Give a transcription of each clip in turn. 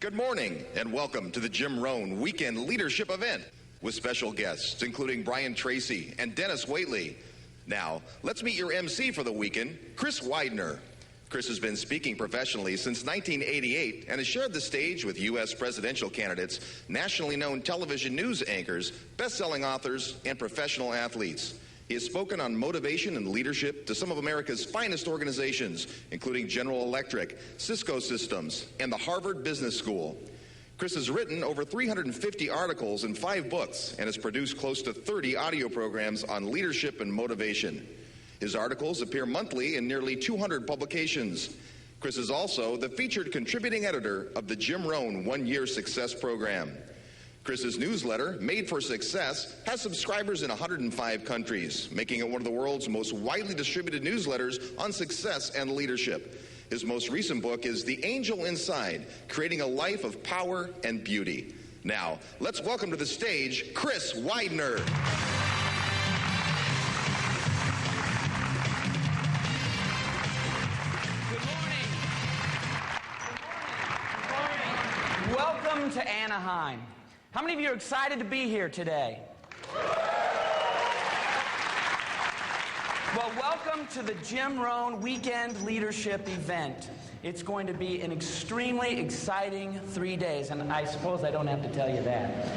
Good morning and welcome to the Jim Rohn Weekend Leadership Event with special guests including Brian Tracy and Dennis Waitley. Now, let's meet your MC for the weekend, Chris Widener. Chris has been speaking professionally since 1988 and has shared the stage with U.S. presidential candidates, nationally known television news anchors, best-selling authors, and professional athletes. He has spoken on motivation and leadership to some of America's finest organizations, including General Electric, Cisco Systems, and the Harvard Business School. Chris has written over 350 articles and 5 books and has produced close to 30 audio programs on leadership and motivation. His articles appear monthly in nearly 200 publications. Chris is also the featured contributing editor of the Jim Rohn One-Year Success Program. Chris's newsletter, Made for Success, has subscribers in 105 countries, making it one of the world's most widely distributed newsletters on success and leadership. His most recent book is The Angel Inside, Creating a Life of Power and Beauty. Now, let's welcome to the stage, Chris Widener. Welcome to Anaheim. How many of you are excited to be here today? Well, welcome to the Jim Rohn Weekend Leadership Event. It's going to be an extremely exciting 3 days, and I suppose I don't have to tell you that.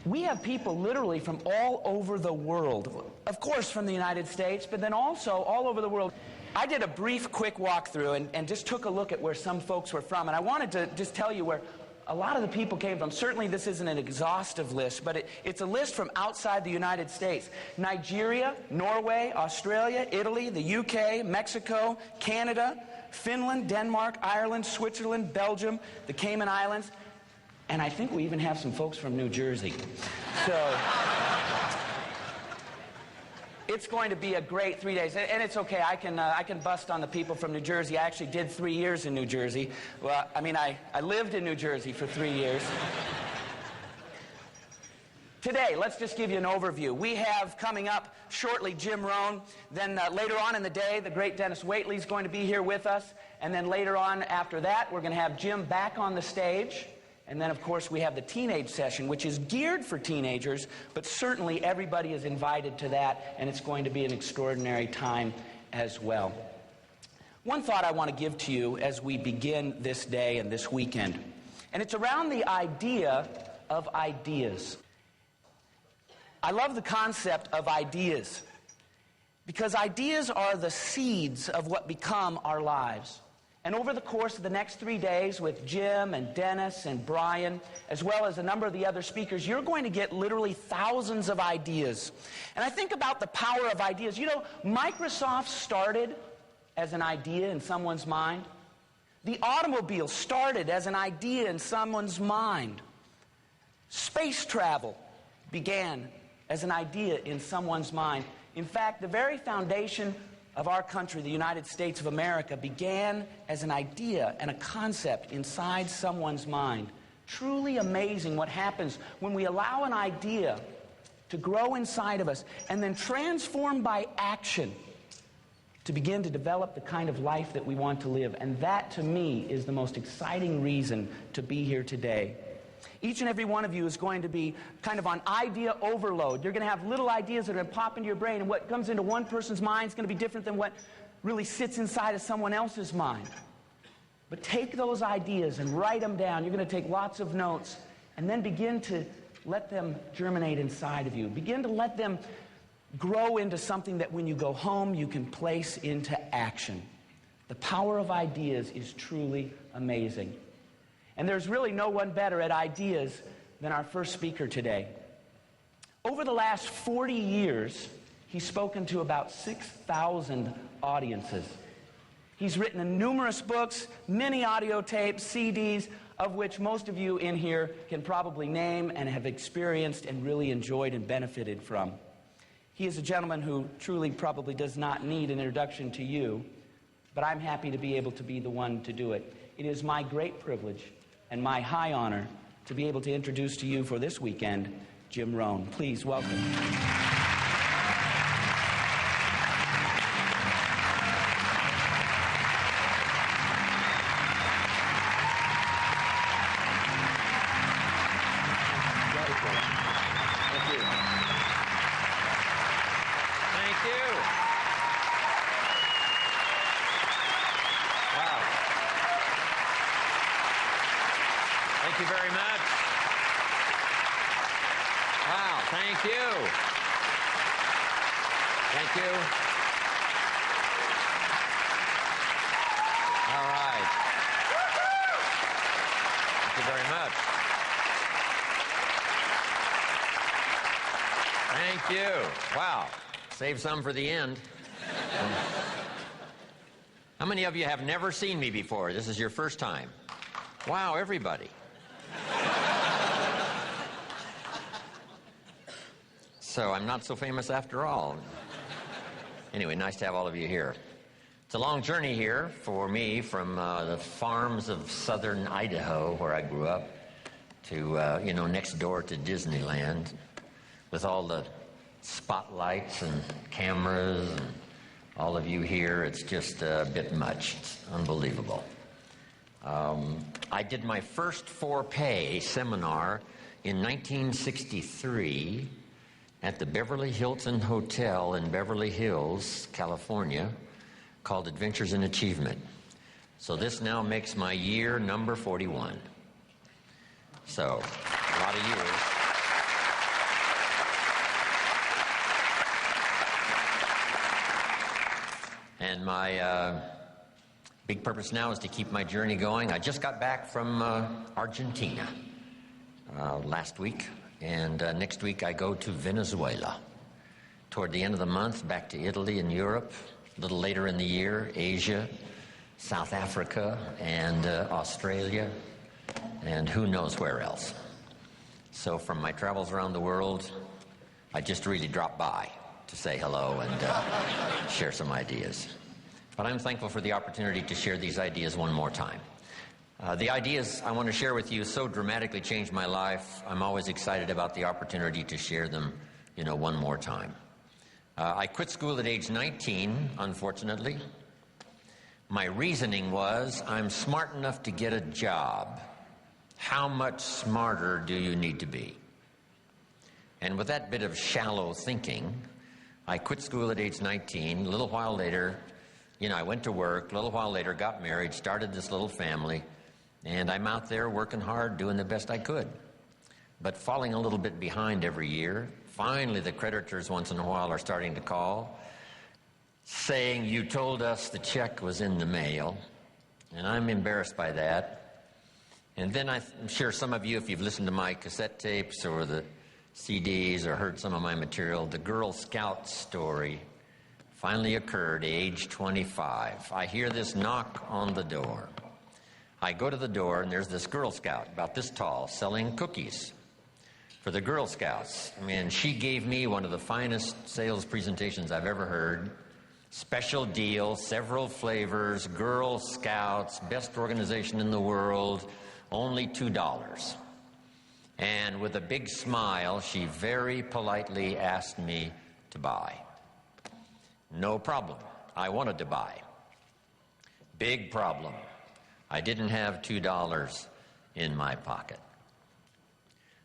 We have people literally from all over the world. Of course, from the United States, but then also all over the world. I did a brief, quick walkthrough and just took a look at where some folks were from, and I wanted to just tell you where a lot of the people came from. Certainly this isn't an exhaustive list, but it's a list from outside the United States. Nigeria, Norway, Australia, Italy, the UK, Mexico, Canada, Finland, Denmark, Ireland, Switzerland, Belgium, the Cayman Islands, and I think we even have some folks from New Jersey. So it's going to be a great 3 days, and it's okay. I can bust on the people from New Jersey. I actually did 3 years in New Jersey. Well, I mean, I lived in New Jersey for 3 years. Today, let's just give you an overview. We have coming up shortly Jim Rohn. Then later on in the day, the great Dennis Waitley is going to be here with us. And then later on after that, we're going to have Jim back on the stage. And then, of course, we have the teenage session, which is geared for teenagers, but certainly everybody is invited to that, and it's going to be an extraordinary time as well. One thought I want to give to you as we begin this day and this weekend, and it's around the idea of ideas. I love the concept of ideas, because ideas are the seeds of what become our lives. And over the course of the next 3 days with Jim and Dennis and Brian, as well as a number of the other speakers, you're going to get literally thousands of ideas. And I think about the power of ideas. You know, Microsoft started as an idea in someone's mind. The automobile started as an idea in someone's mind. Space travel began as an idea in someone's mind. In fact, the very foundation of our country, the United States of America, began as an idea and a concept inside someone's mind. Truly amazing what happens when we allow an idea to grow inside of us and then transform by action to begin to develop the kind of life that we want to live. And that, to me, is the most exciting reason to be here today. Each and every one of you is going to be kind of on idea overload. You're going to have little ideas that are going to pop into your brain, and what comes into one person's mind is going to be different than what really sits inside of someone else's mind. But take those ideas and write them down. You're going to take lots of notes, and then begin to let them germinate inside of you. Begin to let them grow into something that when you go home, you can place into action. The power of ideas is truly amazing. And there's really no one better at ideas than our first speaker today. Over the last 40 years, he's spoken to about 6,000 audiences. He's written numerous books, many audio tapes, CDs, of which most of you in here can probably name and have experienced and really enjoyed and benefited from. He is a gentleman who truly probably does not need an introduction to you, but I'm happy to be able to be the one to do it. It is my great privilege and my high honor to be able to introduce to you for this weekend, Jim Rohn. Please welcome. you very much. Wow, thank you. Thank you. All right. Thank you very much. Thank you. Wow. Save some for the end. How many of you have never seen me before? This is your first time. Wow, everybody. So I'm not so famous after all. Anyway, nice to have all of you here. It's a long journey here for me from the farms of southern Idaho, where I grew up, to, next door to Disneyland, with all the spotlights and cameras and all of you here. It's just a bit much. It's unbelievable. I did my first four-pay seminar in 1963 at the Beverly Hilton Hotel in Beverly Hills, California, called Adventures in Achievement. So this now makes my year number 41. So, a lot of years. And my big purpose now is to keep my journey going. I just got back from Argentina last week, and next week I go to Venezuela. Toward the end of the month, back to Italy and Europe. A little later in the year, Asia, South Africa, and Australia, and who knows where else. So from my travels around the world, I just really dropped by to say hello and share some ideas. But I'm thankful for the opportunity to share these ideas one more time. The ideas I want to share with you so dramatically changed my life. I'm always excited about the opportunity to share them, one more time. I quit school at age 19, unfortunately. My reasoning was, I'm smart enough to get a job. How much smarter do you need to be? And with that bit of shallow thinking, I quit school at age 19. A little while later, I went to work. A little while later, got married, started this little family. And I'm out there working hard, doing the best I could. But falling a little bit behind every year. Finally, the creditors once in a while are starting to call, saying, you told us the check was in the mail. And I'm embarrassed by that. And then I'm sure some of you, if you've listened to my cassette tapes or the CDs or heard some of my material, the Girl Scout story finally occurred, age 25. I hear this knock on the door. I go to the door, and there's this Girl Scout, about this tall, selling cookies for the Girl Scouts. I mean, she gave me one of the finest sales presentations I've ever heard. Special deal, several flavors, Girl Scouts, best organization in the world, only $2. And with a big smile, she very politely asked me to buy. No problem. I wanted to buy. Big problem. I didn't have $2 in my pocket.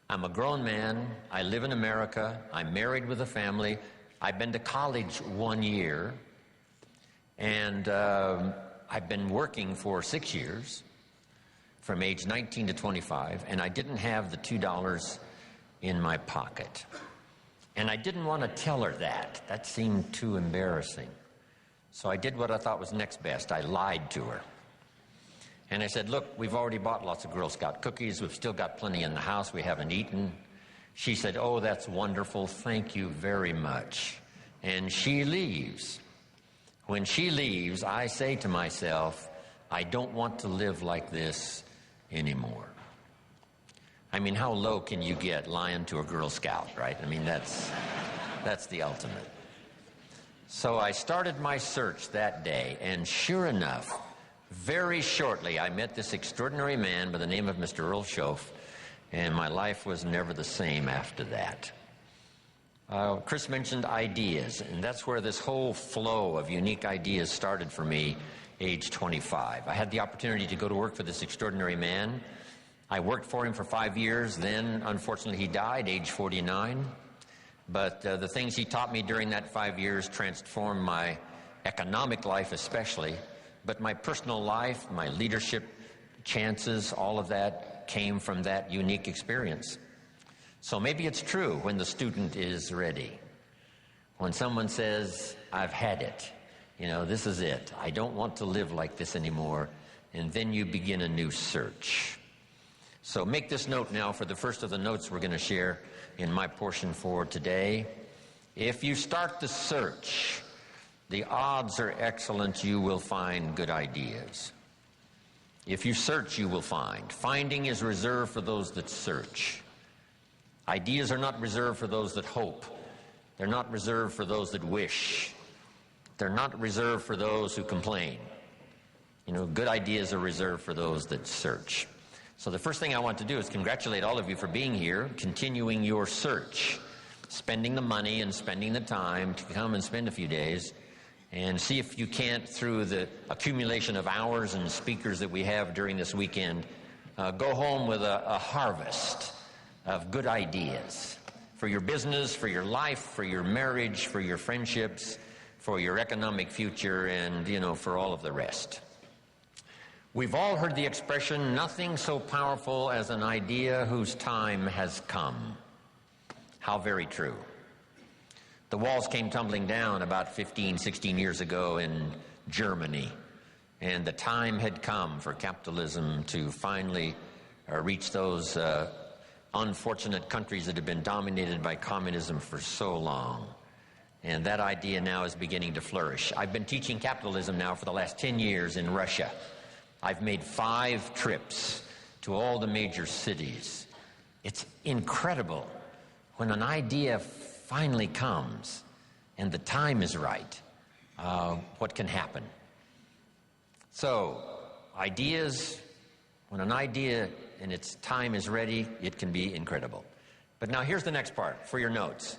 I'm a grown man. I live in America. I'm married with a family. I've been to college 1 year. And I've been working for 6 years, from age 19 to 25, and I didn't have the $2 in my pocket. And I didn't want to tell her that. That seemed too embarrassing. So I did what I thought was next best. I lied to her. And I said, look, we've already bought lots of Girl Scout cookies. We've still got plenty in the house we haven't eaten. She said, oh, that's wonderful. Thank you very much. And she leaves. When she leaves, I say to myself, I don't want to live like this anymore. I mean, how low can you get lying to a Girl Scout, right? I mean, that's the ultimate. So I started my search that day, and sure enough, very shortly, I met this extraordinary man by the name of Mr. Earl Schoaf, and my life was never the same after that. Chris mentioned ideas, and that's where this whole flow of unique ideas started for me, age 25. I had the opportunity to go to work for this extraordinary man. I worked for him for 5 years. Then, unfortunately, he died, age 49. But the things he taught me during that 5 years transformed my economic life especially, but my personal life, my leadership chances, all of that that came from that unique experience. So maybe it's true when the student is ready. When someone says, I've had it, this is it. I don't want to live like this anymore. And then you begin a new search. So make this note now for the first of the notes we're going to share in my portion for today. If you start the search, the odds are excellent you will find good ideas. If you search, you will find. Finding is reserved for those that search. Ideas are not reserved for those that hope. They're not reserved for those that wish. They're not reserved for those who complain. Good ideas are reserved for those that search. So the first thing I want to do is congratulate all of you for being here, continuing your search, spending the money and spending the time to come and spend a few days and see if you can't, through the accumulation of hours and speakers that we have during this weekend, go home with a harvest of good ideas for your business, for your life, for your marriage, for your friendships, for your economic future, and, for all of the rest. We've all heard the expression, nothing so powerful as an idea whose time has come. How very true. The walls came tumbling down about 15, 16 years ago in Germany, and the time had come for capitalism to finally reach those unfortunate countries that have been dominated by communism for so long. And that idea now is beginning to flourish. I've been teaching capitalism now for the last 10 years in Russia. I've made 5 trips to all the major cities. It's incredible when an idea finally comes and the time is right, what can happen. So, ideas, when an idea and its time is ready, it can be incredible. But now here's the next part for your notes.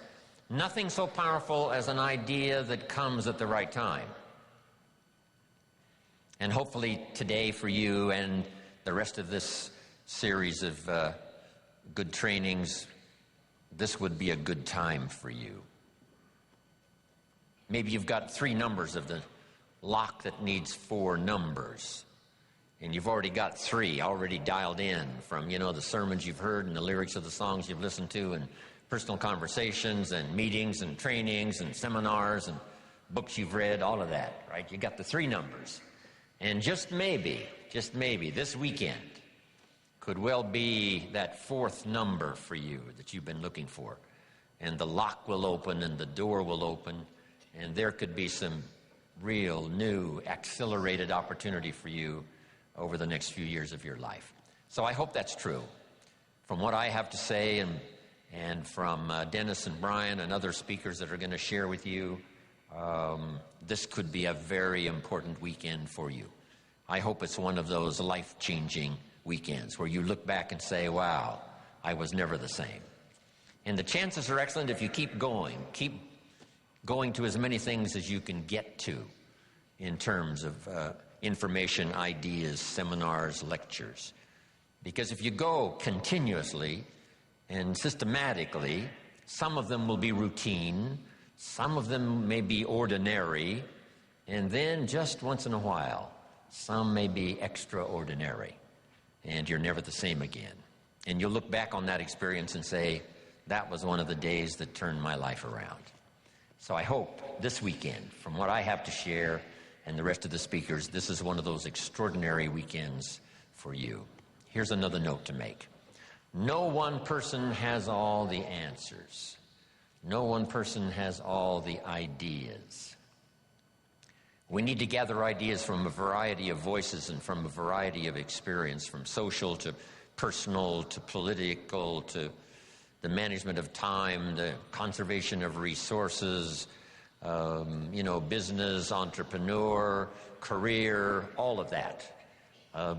Nothing so powerful as an idea that comes at the right time. And hopefully today for you and the rest of this series of good trainings, this would be a good time for you. Maybe you've got 3 numbers of the lock that needs 4 numbers. And you've already got 3 already dialed in from, the sermons you've heard and the lyrics of the songs you've listened to and personal conversations and meetings and trainings and seminars and books you've read, all of that, right? You got the 3 numbers. And just maybe, this weekend could well be that 4th number for you that you've been looking for. And the lock will open and the door will open, and there could be some real new accelerated opportunity for you over the next few years of your life. So I hope that's true. From what I have to say and from Dennis and Brian and other speakers that are going to share with you, this could be a very important weekend for you. I hope it's one of those life-changing weekends where you look back and say, wow, I was never the same. And the chances are excellent if you keep going to as many things as you can get to in terms of information, ideas, seminars, lectures. Because if you go continuously and systematically, some of them will be routine, some of them may be ordinary, and then just once in a while, some may be extraordinary, and you're never the same again. And you'll look back on that experience and say, that was one of the days that turned my life around. So I hope this weekend, from what I have to share and the rest of the speakers, this is one of those extraordinary weekends for you. Here's another note to make. No one person has all the answers. No one person has all the ideas. We need to gather ideas from a variety of voices and from a variety of experience, from social to personal to political to the management of time, the conservation of resources, business, entrepreneur, career, all of that.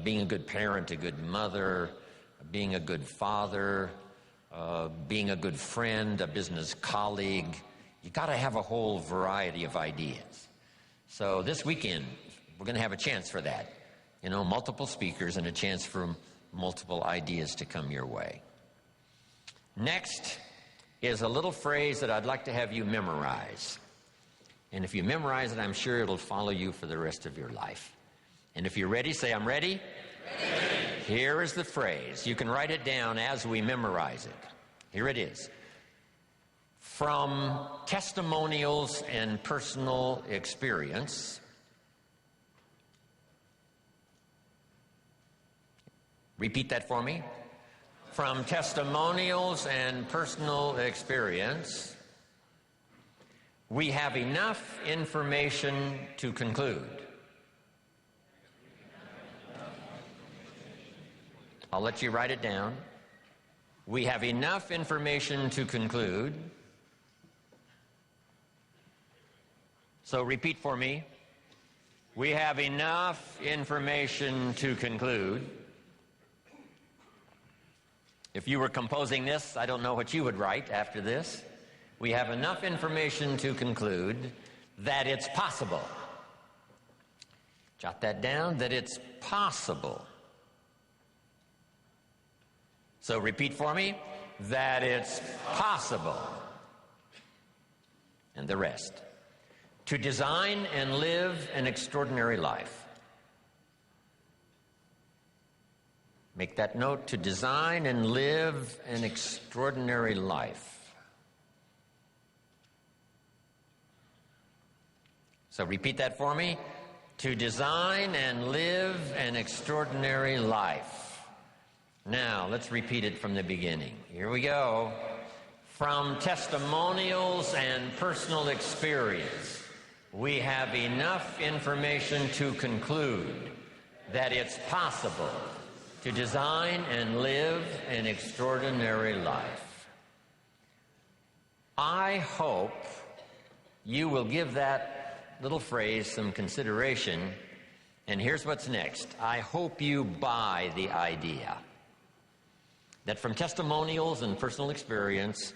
Being a good parent, a good mother, being a good father, being a good friend, a business colleague. You got to have a whole variety of ideas. So this weekend, we're going to have a chance for that. Multiple speakers and a chance for multiple ideas to come your way. Next is a little phrase that I'd like to have you memorize. And if you memorize it, I'm sure it'll follow you for the rest of your life. And if you're ready, say, I'm ready. Ready. Here is the phrase. You can write it down as we memorize it. Here it is. From testimonials and personal experience, repeat that for me. From testimonials and personal experience, we have enough information to conclude. I'll let you write it down. We have enough information to conclude. So repeat for me. We have enough information to conclude. If you were composing this, I don't know what you would write after this. We have enough information to conclude that it's possible. Jot that down, that it's possible. So repeat for me, that it's possible. And the rest. To design and live an extraordinary life. Make that note, to design and live an extraordinary life. So repeat that for me. To design and live an extraordinary life. Now, let's repeat it from the beginning. Here we go. From testimonials and personal experience, we have enough information to conclude that it's possible to design and live an extraordinary life. I hope you will give that little phrase some consideration, and here's what's next. I hope you buy the idea that from testimonials and personal experience,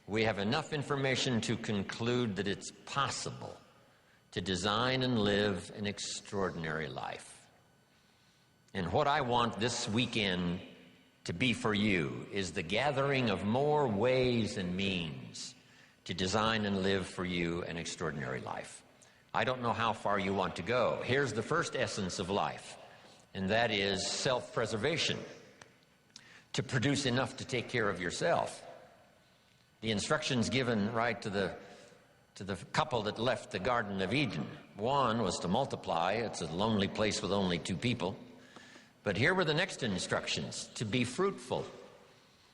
we have enough information to conclude that it's possible to design and live an extraordinary life. And what I want this weekend to be for you is the gathering of more ways and means to design and live for you an extraordinary life. I don't know how far you want to go. Here's the first essence of life, and that is self-preservation. To produce enough to take care of yourself. The instructions given right to the couple that left the Garden of Eden. One was to multiply. It's a lonely place with only 2 people. But here were the next instructions, to be fruitful.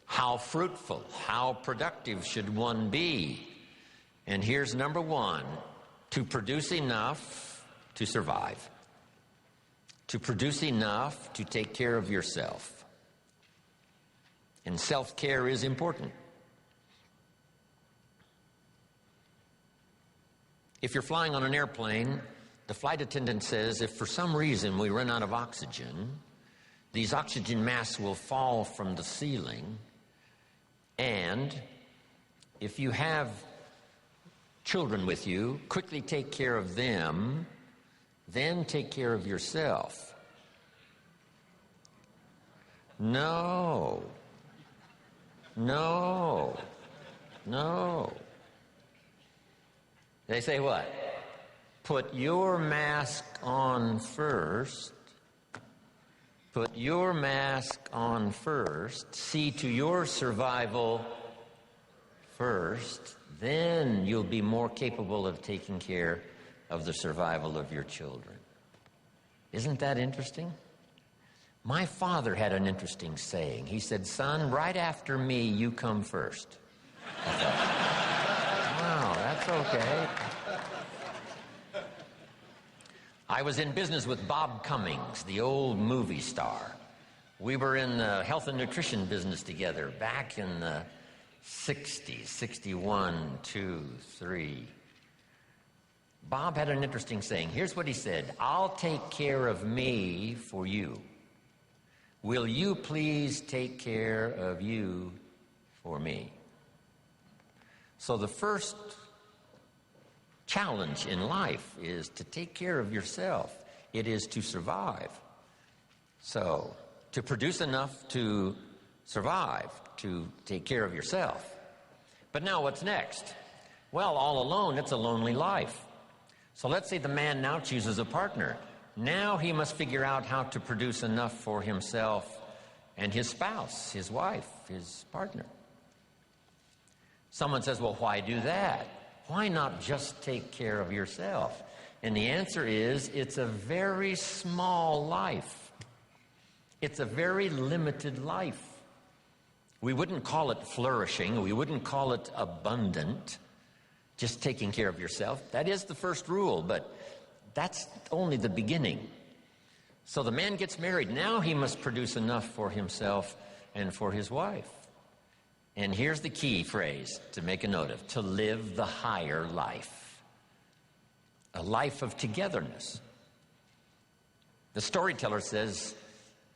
How fruitful, how productive should one be? And here's number 1, to produce enough to survive. To produce enough to take care of yourself. And self-care is important. If you're flying on an airplane, the flight attendant says if for some reason we run out of oxygen, these oxygen masks will fall from the ceiling, and if you have children with you, quickly take care of them, then take care of yourself. No. They say what? Put your mask on first. Put your mask on first. See to your survival first. Then you'll be more capable of taking care of the survival of your children. Isn't that interesting? My father had an interesting saying. He said, son, right after me, you come first. I thought, wow, that's okay. I was in business with Bob Cummings, the old movie star. We were in the health and nutrition business together back in the 60s, 61, 2, 3. Bob had an interesting saying. Here's what he said, I'll take care of me for you. Will you please take care of you for me? So the first challenge in life is to take care of yourself. It is to survive. So, to produce enough to survive, to take care of yourself. But now what's next? Well, all alone, it's a lonely life. So let's say the man now chooses a partner. Now he must figure out how to produce enough for himself and his spouse, his wife, his partner. Someone says, well, why do that? Why not just take care of yourself? And the answer is, it's a very small life. It's a very limited life. We wouldn't call it flourishing. We wouldn't call it abundant. Just taking care of yourself. That is the first rule, but that's only the beginning. So the man gets married. Now he must produce enough for himself and for his wife. And here's the key phrase to make a note of: to live the higher life. A life of togetherness. The storyteller says,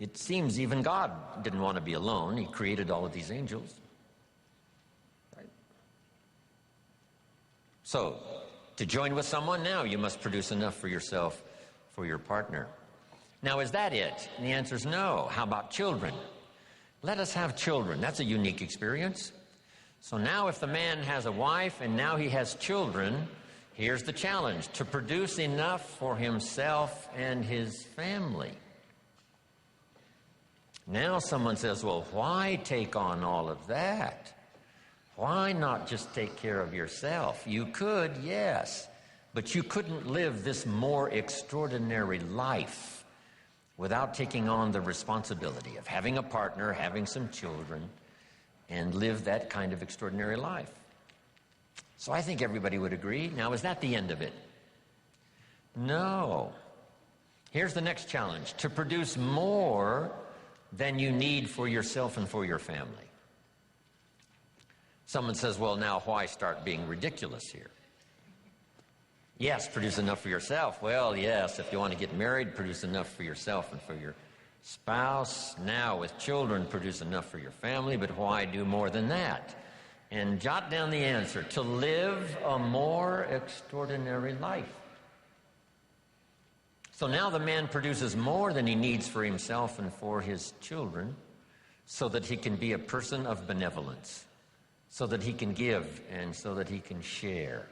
it seems even God didn't want to be alone. He created all of these angels. Right? So, to join with someone now, you must produce enough for yourself, for your partner. Now, is that it? And the answer is no. How about children? Let us have children. That's a unique experience. So now if the man has a wife and now he has children, here's the challenge: to produce enough for himself and his family. Now someone says, well, why take on all of that? Why not just take care of yourself? You could, yes, but you couldn't live this more extraordinary life without taking on the responsibility of having a partner, having some children, and live that kind of extraordinary life. So I think everybody would agree. Now, is that the end of it? No. Here's the next challenge: to produce more than you need for yourself and for your family. Someone says, well, now why start being ridiculous here? Yes, produce enough for yourself. Well, yes, if you want to get married, produce enough for yourself and for your spouse. Now, with children, produce enough for your family, but why do more than that? And jot down the answer: to live a more extraordinary life. So now the man produces more than he needs for himself and for his children, so that he can be a person of benevolence, so that he can give and so that he can share.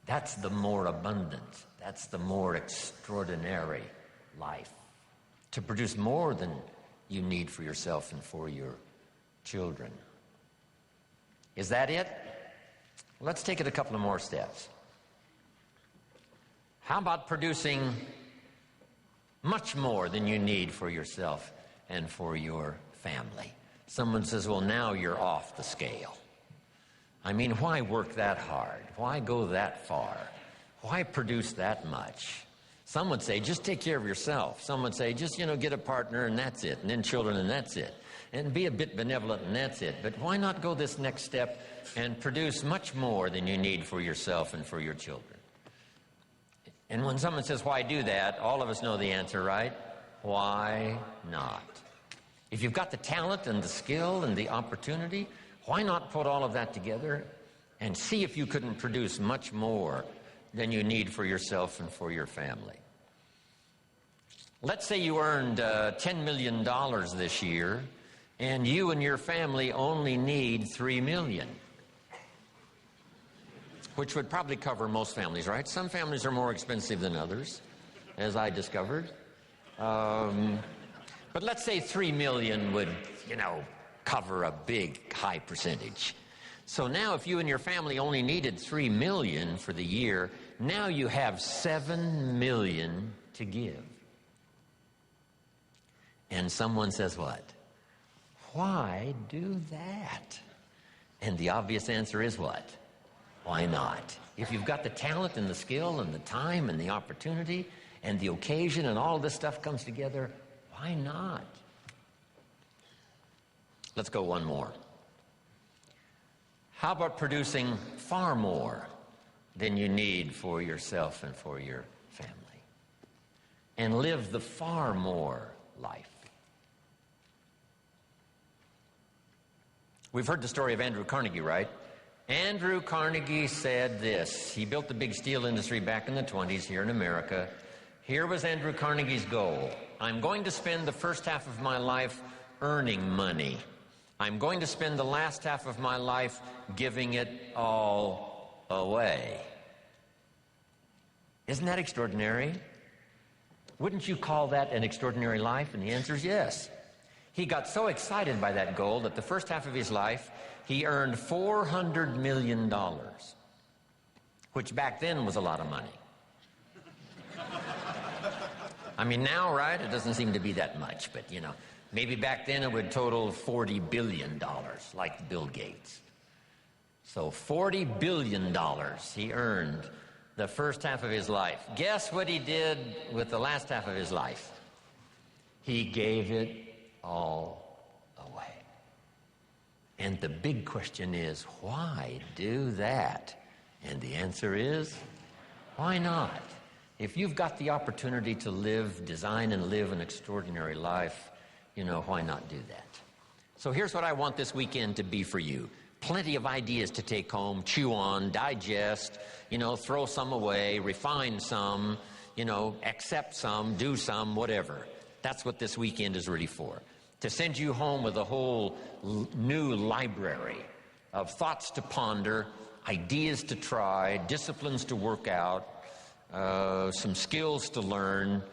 That's the more abundant, that's the more extraordinary life. To produce more than you need for yourself and for your children. Is that it? Let's take it a couple of more steps. How about producing much more than you need for yourself and for your family? Someone says, well, now you're off the scale. I mean, why work that hard? Why go that far? Why produce that much? Some would say, just take care of yourself. Some would say, just, get a partner and that's it, and then children and that's it. And be a bit benevolent and that's it. But why not go this next step and produce much more than you need for yourself and for your children? And when someone says, why do that? All of us know the answer, right? Why not? If you've got the talent and the skill and the opportunity, why not put all of that together and see if you couldn't produce much more than you need for yourself and for your family? Let's say you earned $10 million this year, and you and your family only need $3 million, which would probably cover most families, right? Some families are more expensive than others, as I discovered. But let's say $3 million would, cover a big, high percentage. So now if you and your family only needed $3 million for the year, now you have $7 million to give. And someone says what? Why do that? And the obvious answer is what? Why not? If you've got the talent and the skill and the time and the opportunity and the occasion and all this stuff comes together, why not? Let's go one more. How about producing far more than you need for yourself and for your family? And live the far more life. We've heard the story of Andrew Carnegie, right? Andrew Carnegie said this. He built the big steel industry back in the 20s here in America. Here was Andrew Carnegie's goal. I'm going to spend the first half of my life earning money. I'm going to spend the last half of my life giving it all away. Isn't that extraordinary? Wouldn't you call that an extraordinary life? And the answer is yes. He got so excited by that goal that the first half of his life, he earned $400 million, which back then was a lot of money. I mean, now, right, it doesn't seem to be that much, but, you know, maybe back then it would total $40 billion, like Bill Gates. So $40 billion he earned the first half of his life. Guess what he did with the last half of his life? He gave it all away. And the big question is, why do that? And the answer is, why not? If you've got the opportunity to design and live an extraordinary life, you know, why not do that? So here's what I want this weekend to be for you. Plenty of ideas to take home, chew on, digest, you know, throw some away, refine some, you know, accept some, do some, whatever. That's what this weekend is really for. To send you home with a whole new library of thoughts to ponder, ideas to try, disciplines to work out, some skills to learn.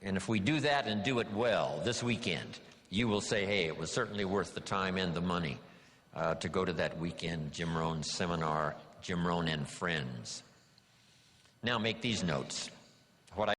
And if we do that and do it well this weekend, you will say, hey, it was certainly worth the time and the money to go to that weekend Jim Rohn seminar, Jim Rohn and Friends. Now make these notes.